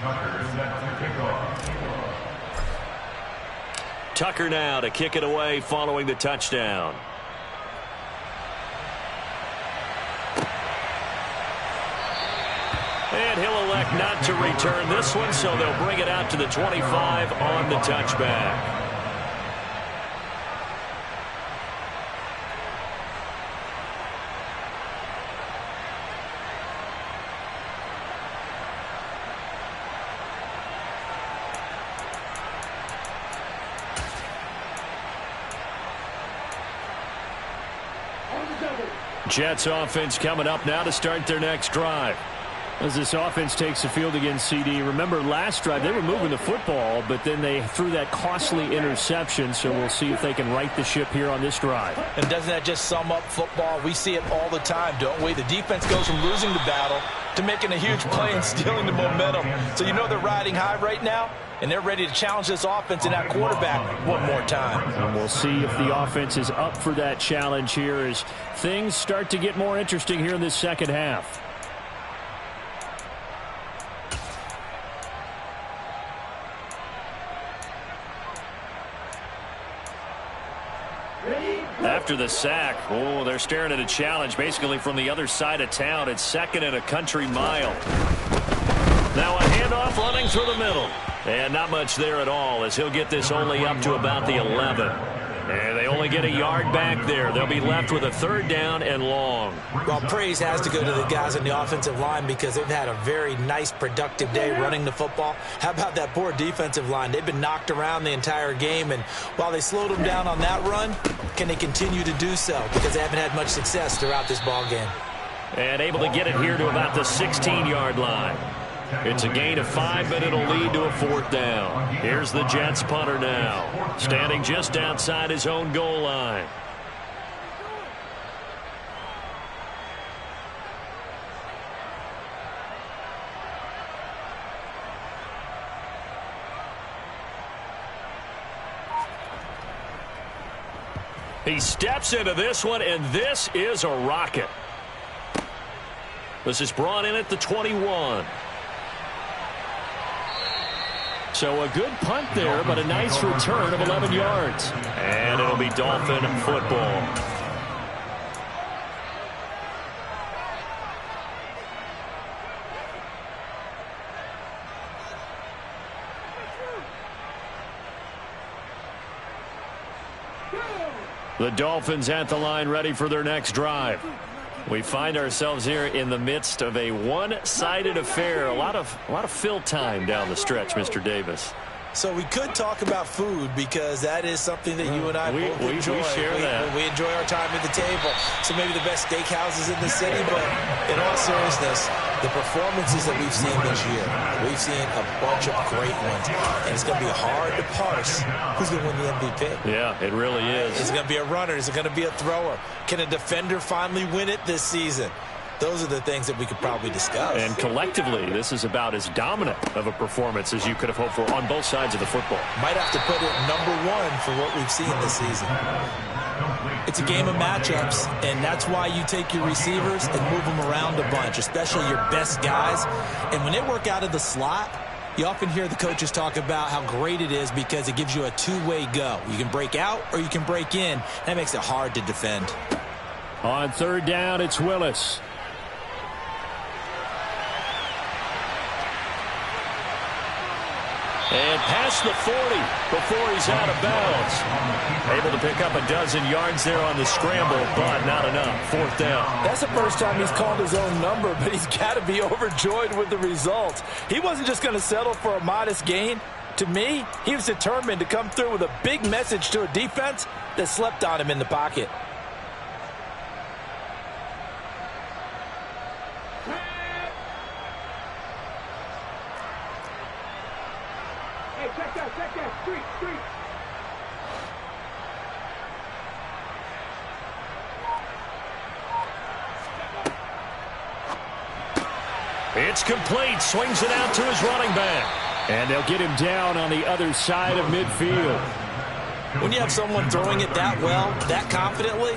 Tucker set to kick off. Tucker now to kick it away following the touchdown. And he'll elect not to return this one, so they'll bring it out to the 25 on the touchback. Jets offense coming up now to start their next drive. As this offense takes the field against CD, remember last drive they were moving the football, but then they threw that costly interception, so we'll see if they can right the ship here on this drive. And doesn't that just sum up football? We see it all the time, don't we? The defense goes from losing the battle to making a huge play and stealing the momentum. So you know they're riding high right now, and they're ready to challenge this offense and that quarterback one more time. And we'll see if the offense is up for that challenge here as things start to get more interesting here in this second half. After the sack, they're staring at a challenge basically from the other side of town. It's 2nd and a country mile. Now a handoff running through the middle. And not much there at all as he'll get this only up to about the 11. And they only get a yard back there. They'll be left with a 3rd down and long. Well, praise has to go to the guys on the offensive line because they've had a very nice, productive day running the football. How about that poor defensive line? They've been knocked around the entire game, and while they slowed them down on that run, can they continue to do so? Because they haven't had much success throughout this ball game. And able to get it here to about the 16-yard line. It's a gain of 5, but it'll lead to a 4th down. Here's the Jets punter now, standing just outside his own goal line. He steps into this one, and this is a rocket. This is brought in at the 21. So a good punt there, but a nice return of 11 yards. And it'll be Dolphin football. The Dolphins at the line ready for their next drive. We find ourselves here in the midst of a one-sided affair. A lot of fill time down the stretch, Mr. Davis. So we could talk about food because that is something that you and I both enjoy. We share that. We enjoy our time at the table. So maybe the best steakhouses in the city, but in all seriousness, the performances that we've seen this year, we've seen a bunch of great ones. And it's going to be hard to parse who's going to win the MVP. Yeah, it really is. Is it going to be a runner? Is it going to be a thrower? Can a defender finally win it this season? Those are the things that we could probably discuss. And collectively, this is about as dominant of a performance as you could have hoped for on both sides of the football. Might have to put it #1 for what we've seen this season. It's a game of matchups, and that's why you take your receivers and move them around a bunch, especially your best guys. And when they work out of the slot, you often hear the coaches talk about how great it is because it gives you a two-way go. You can break out or you can break in. That makes it hard to defend. On third down, it's Willis. And past the 40 before he's out of bounds. Able to pick up a dozen yards there on the scramble, but not enough. Fourth down. That's the first time he's called his own number, but he's got to be overjoyed with the results. He wasn't just going to settle for a modest gain. To me, he was determined to come through with a big message to a defense that slept on him in the pocket. Check that, street. It's complete. Swings it out to his running back. And they'll get him down on the other side of midfield. When you have someone throwing it that well, that confidently,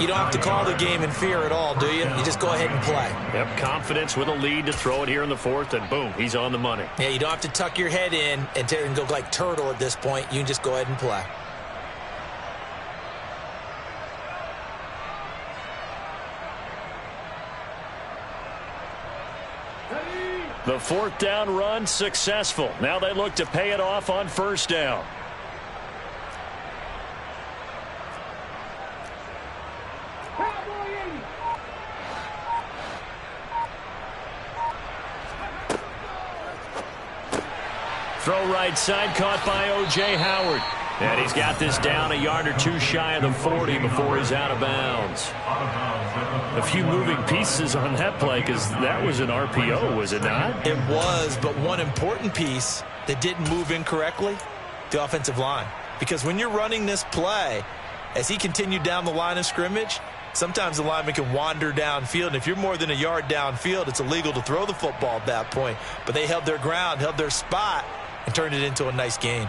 you don't have to call the game in fear at all, do you? You just go ahead and play. Yep, confidence with a lead to throw it here in the fourth, and boom, he's on the money. Yeah, you don't have to tuck your head in and go like turtle at this point. You can just go ahead and play. The fourth down run successful. Now they look to pay it off on first down. Throw right side, caught by O.J. Howard. And he's got this down a yard or two shy of the 40 before he's out of bounds. A few moving pieces on that play because that was an RPO, was it not? It was, but one important piece that didn't move incorrectly, the offensive line. Because when you're running this play, as he continued down the line of scrimmage, sometimes the lineman can wander downfield. And if you're more than a yard downfield, it's illegal to throw the football at that point. But they held their ground, held their spot, and turned it into a nice gain.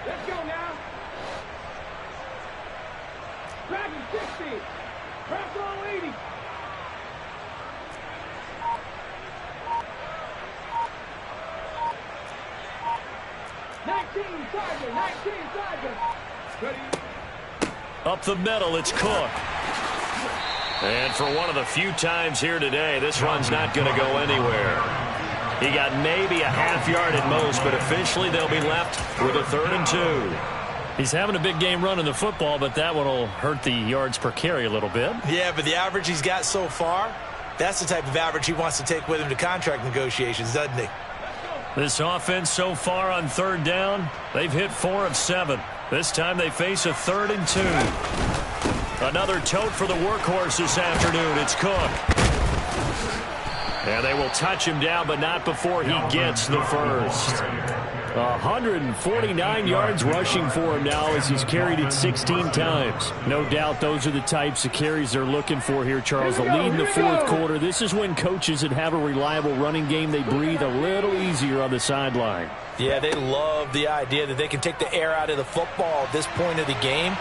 Let's go now. Dragon 60. Press on 80. Up the middle, it's Cook. And for one of the few times here today, this run's not going to go anywhere. He got maybe a half yard at most, but officially they'll be left with a 3rd and 2. He's having a big game running the football, but that one will hurt the yards per carry a little bit. Yeah, but the average he's got so far, that's the type of average he wants to take with him to contract negotiations, doesn't he? This offense so far on 3rd down, they've hit 4 of 7. This time they face a 3rd and 2. Another tote for the workhorse this afternoon. It's Cook. And they will touch him down, but not before he gets the first. 149 yards rushing for him now as he's carried it 16 times. No doubt those are the types of carries they're looking for here, Charles. The lead in the fourth quarter. This is when coaches that have a reliable running game, they breathe a little easier on the sideline. Yeah, they love the idea that they can take the air out of the football at this point of the game.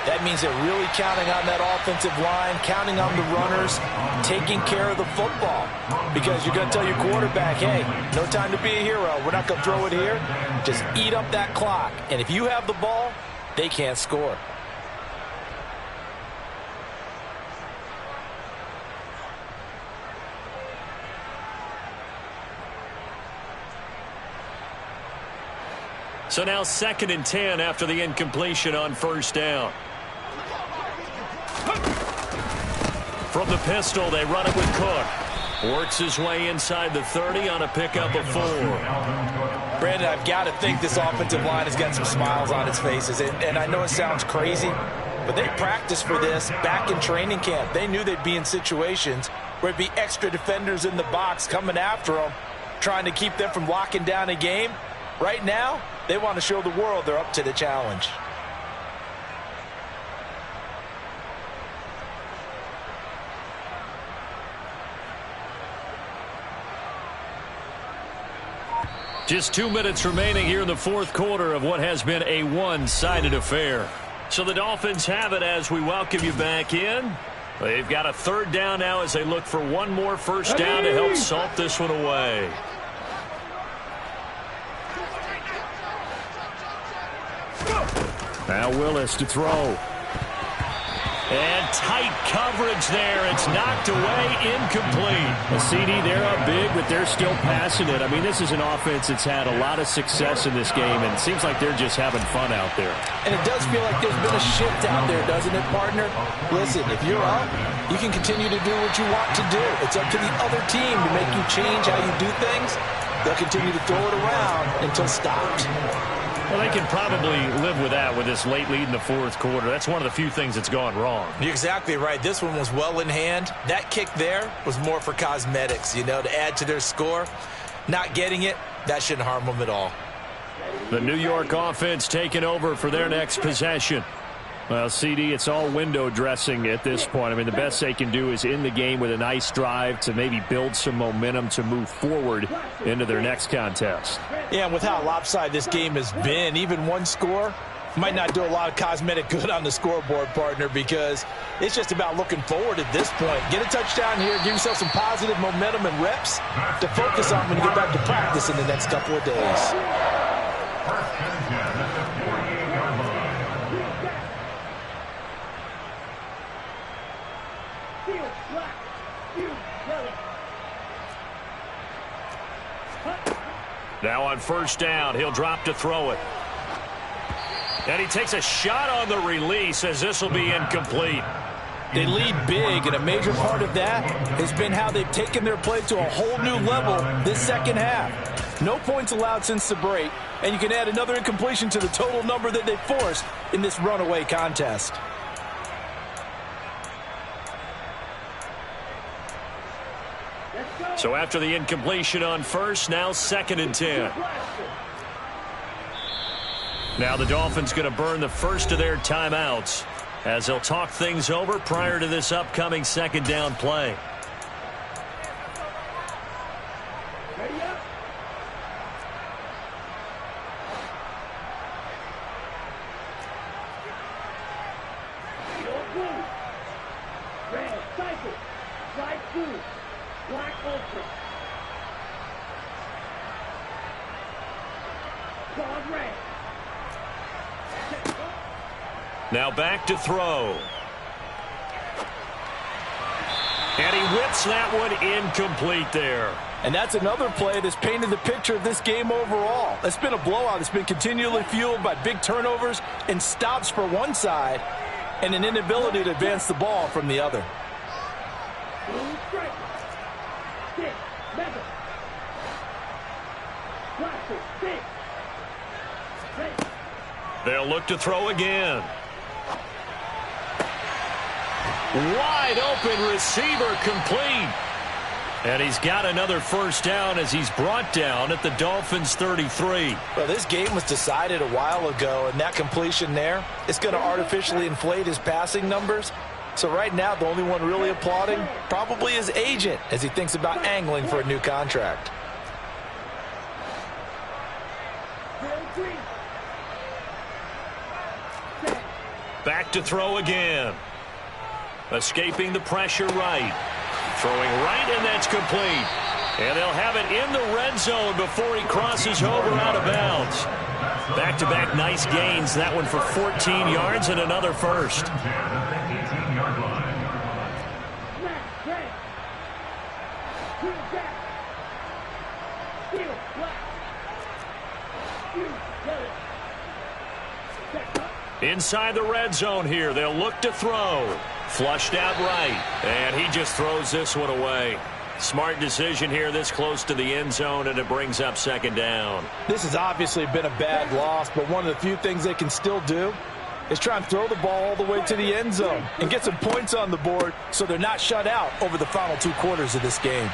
That means they're really counting on that offensive line, counting on the runners, taking care of the football. Because you're going to tell your quarterback, hey, no time to be a hero. We're not going to throw it here. Just eat up that clock. And if you have the ball, they can't score. So now 2nd and 10 after the incompletion on first down. From the pistol, they run it with Cook. Works his way inside the 30 on a pickup of 4. Brandon, I've got to think this offensive line has got some smiles on its faces. And I know it sounds crazy, but they practiced for this back in training camp. They knew they'd be in situations where it'd be extra defenders in the box coming after them, trying to keep them from locking down a game. Right now, they want to show the world they're up to the challenge. Just 2 minutes remaining here in the fourth quarter of what has been a one-sided affair. So the Dolphins have it as we welcome you back in. They've got a 3rd down now as they look for one more first down to help salt this one away. Now Willis to throw. And tight coverage there. It's knocked away, incomplete. A CD, they're up big, but they're still passing it. I mean, this is an offense that's had a lot of success in this game, and it seems like they're just having fun out there. And it does feel like there's been a shift out there, doesn't it, partner? Listen, if you're up, you can continue to do what you want to do. It's up to the other team to make you change how you do things. They'll continue to throw it around until stopped. Well, they can probably live with that with this late lead in the fourth quarter. That's one of the few things that's gone wrong. You're exactly right. This one was well in hand. That kick there was more for cosmetics, you know, to add to their score. Not getting it, that shouldn't harm them at all. The New York offense taking over for their next possession. Well, CD, it's all window dressing at this point. I mean, the best they can do is in the game with a nice drive to maybe build some momentum to move forward into their next contest. Yeah, and with how lopsided this game has been, even one score might not do a lot of cosmetic good on the scoreboard, partner, because it's just about looking forward at this point. Get a touchdown here, give yourself some positive momentum and reps to focus on when you get back to practice in the next couple of days. Now on first down, he'll drop to throw it. And he takes a shot on the release as this will be incomplete. They lead big, and a major part of that has been how they've taken their play to a whole new level this second half. No points allowed since the break, and you can add another incompletion to the total number that they forced in this runaway contest. So after the incompletion on first, now 2nd and 10. Now the Dolphins going to burn the first of their timeouts as they'll talk things over prior to this upcoming 2nd down play. Now back to throw. And he whips that one incomplete there. And that's another play that's painted the picture of this game overall. It's been a blowout. It's been continually fueled by big turnovers and stops for one side and an inability to advance the ball from the other. They'll look to throw again. Wide open receiver complete. And he's got another first down as he's brought down at the Dolphins' 33. Well, this game was decided a while ago, and that completion there is going to artificially inflate his passing numbers. So right now, the only one really applauding probably his agent as he thinks about angling for a new contract. Back to throw again. Escaping the pressure right. Throwing right, and that's complete. And they'll have it in the red zone before he crosses over out of bounds. Back-to-back nice gains. That one for 14 yards and another first. Inside the red zone here, they'll look to throw. Flushed out right, and he just throws this one away. Smart decision here this close to the end zone, and it brings up second down. This has obviously been a bad loss, but one of the few things they can still do is try and throw the ball all the way to the end zone and get some points on the board so they're not shut out over the final 2 quarters of this game.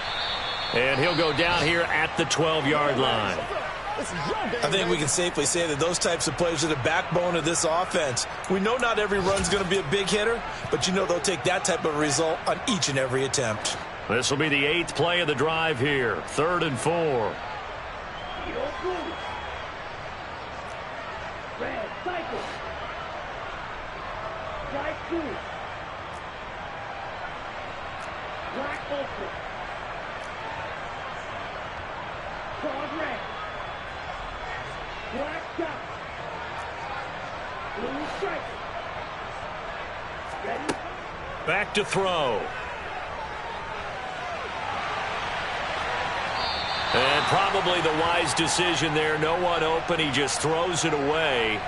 And he'll go down here at the 12-yard line. I think we can safely say that those types of plays are the backbone of this offense. We know not every run's going to be a big hitter, but you know they'll take that type of result on each and every attempt. This will be the 8th play of the drive here. 3rd and 4. Red cycle. Strike 2. Black ultra. Cross red. Black dot. Blue stripe. Ready? Back to throw. And probably the wise decision there. No one open. He just throws it away.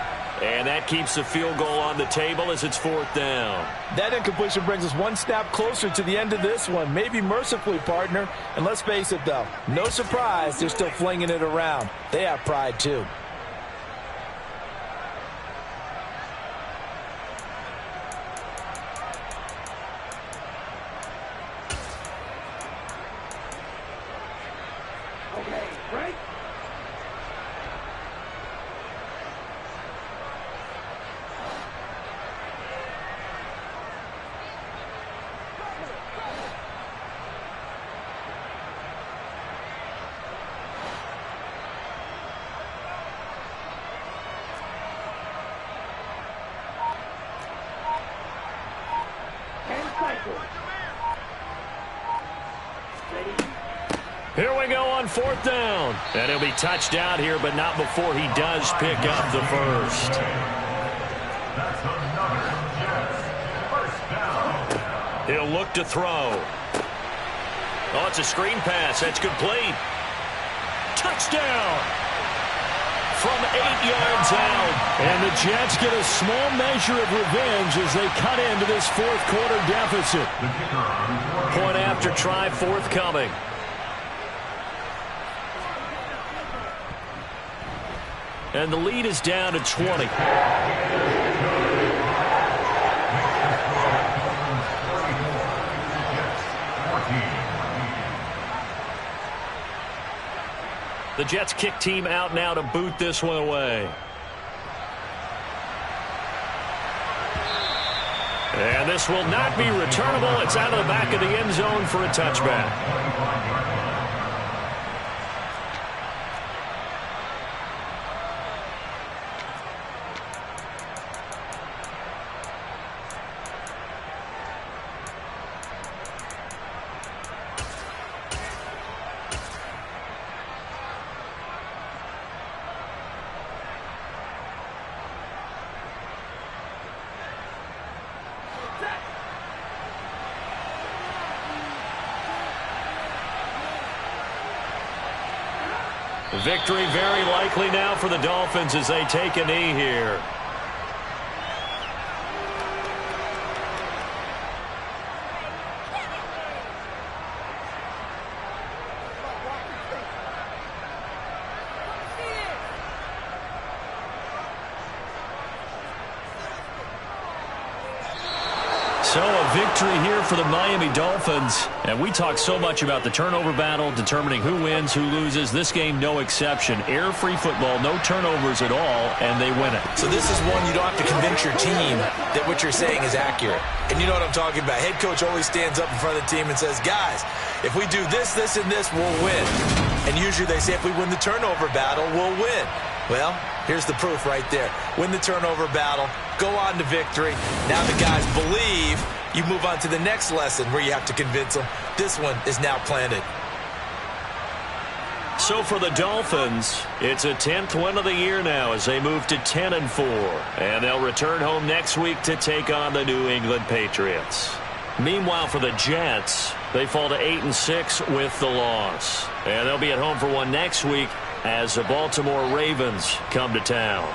And that keeps the field goal on the table as it's 4th down. That incompletion brings us one snap closer to the end of this one. Maybe mercifully, partner. And let's face it, though. No surprise, they're still flinging it around. They have pride, too. Okay, right? Here we go on 4th down. And he'll be touched out here, but not before he does pick up the first. That's another Jets first down. He'll look to throw. Oh, it's a screen pass. That's complete. Touchdown! From 8 yards out. And the Jets get a small measure of revenge as they cut into this 4th quarter deficit. Point after try forthcoming. And the lead is down to 20. The Jets kick team out now to boot this one away. And this will not be returnable. It's out of the back of the end zone for a touchback. Victory very likely now for the Dolphins as they take a knee here. So a victory here for the Miami Dolphins. And we talk so much about the turnover battle, determining who wins, who loses. This game, no exception. Air-free football, no turnovers at all, and they win it. So this is one you don't have to convince your team that what you're saying is accurate. And you know what I'm talking about. Head coach always stands up in front of the team and says, guys, if we do this, this, and this, we'll win. And usually they say if we win the turnover battle, we'll win. Well, here's the proof right there. Win the turnover battle, go on to victory. Now the guys believe. You move on to the next lesson where you have to convince them. This one is now planted. So for the Dolphins, it's a 10th win of the year now as they move to 10-4. And they'll return home next week to take on the New England Patriots. Meanwhile, for the Jets, they fall to 8-6 with the loss. And they'll be at home for one next week as the Baltimore Ravens come to town.